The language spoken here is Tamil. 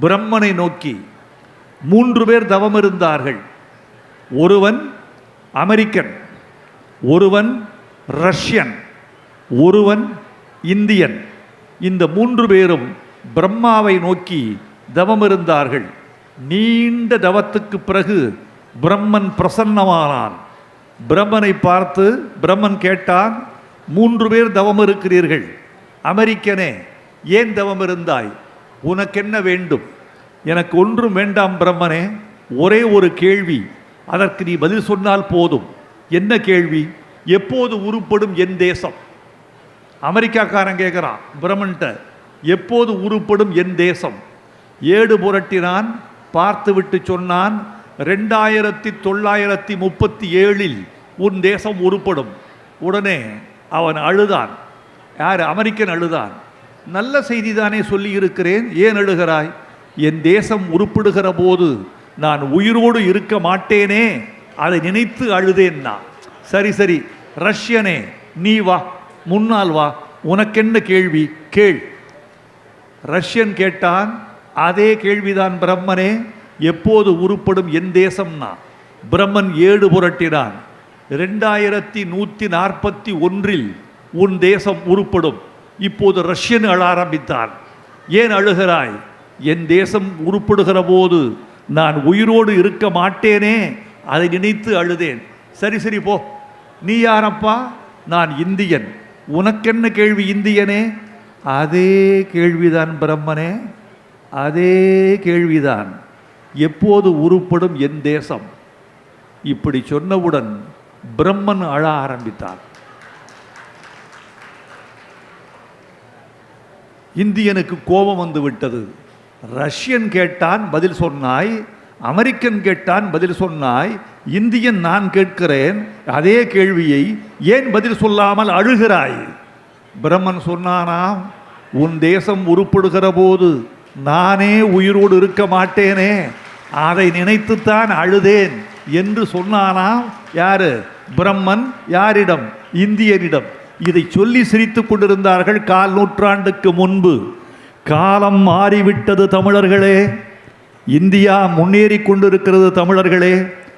பிரம்மனை நோக்கி 3 பேர் தவம் இருந்தார்கள். ஒருவன் அமெரிக்கன், ஒருவன் ரஷ்யன், ஒருவன் இந்தியன். இந்த 3 பேரும் பிரம்மாவை நோக்கி தவம் இருந்தார்கள். நீண்ட தவத்துக்கு பிறகு பிரம்மன் பிரசன்னமானான். பிரம்மனை பார்த்து பிரம்மன் கேட்டான், 3 பேர் தவம் இருக்கிறீர்கள், அமெரிக்கனே ஏன் தவம் இருந்தாய்? உனக்கென்ன வேண்டும்? எனக்கு ஒன்றும் வேண்டாம் பிரம்மனே, ஒரே ஒரு கேள்வி, அதற்கு நீ பதில் சொன்னால் போதும். என்ன கேள்வி? எப்போது உருப்படும் என் தேசம்? அமெரிக்காக்காரன் கேட்குறான் பிரம்மன்ட்ட, எப்போது உருப்படும் என் தேசம்? ஏடு புரட்டினான், பார்த்துவிட்டு சொன்னான், 2937 உன் தேசம் உருப்படும். உடனே அவன் அழுதான். யார்? அமெரிக்கன் அழுதான். நல்ல செய்தி தானே சொல்லி இருக்கிறேன், ஏன் அழுகிறாய்? என் தேசம் உருப்படுகிற போது நான் உயிரோடு இருக்க மாட்டேனே, அதை நினைத்து அழுதேன்னா. சரி சரி, ரஷ்யனே நீ வா, முன்னால் வா, உனக்கென்ன கேள்வி கேள். ரஷ்யன் கேட்டான், அதே கேள்விதான் பிரம்மனே, எப்போது உருப்படும் என் தேசம்னா. பிரம்மன் ஏடு புரட்டினான். 2141 உன் தேசம் உருப்படும். இப்போது ரஷ்யன் அழ ஆரம்பித்தான். ஏன் அழுகிறாய்? என் தேசம் உருப்படுகிற போது நான் உயிரோடு இருக்க மாட்டேனே, அதை நினைத்து அழுதேன். சரி சரி போ, நீ யாரப்பா? நான் இந்தியன். உனக்கென்ன கேள்வி இந்தியனே? அதே கேள்விதான் பிரம்மனே, அதே கேள்விதான், எப்போது உருப்படும் என் தேசம்? இப்படி சொன்னவுடன் பிரம்மன் அழ ஆரம்பித்தான். இந்தியனுக்கு கோபம் வந்து விட்டது. ரஷ்யன் கேட்டான், பதில் சொன்னாய். அமெரிக்கன் கேட்டான், பதில் சொன்னாய். இந்தியன் நான் கேட்கிறேன் அதே கேள்வியை, ஏன் பதில் சொல்லாமல் அழுகிறாய்? பிரம்மன் சொன்னானாம், உன் தேசம் உருப்படுகிற போது நானே உயிரோடு இருக்க மாட்டேனே, அதை நினைத்துத்தான் அழுதேன் என்று சொன்னானாம். யாரு? பிரம்மன். யாரிடம்? இந்தியனிடம். இதை சொல்லி சிரித்துக் கொண்டிருந்தார்கள் 4 நூற்றாண்டுக்கு முன்பு. காலம் மாறிவிட்டது தமிழர்களே, இந்தியா முன்னேறி கொண்டிருக்கிறது தமிழர்களே.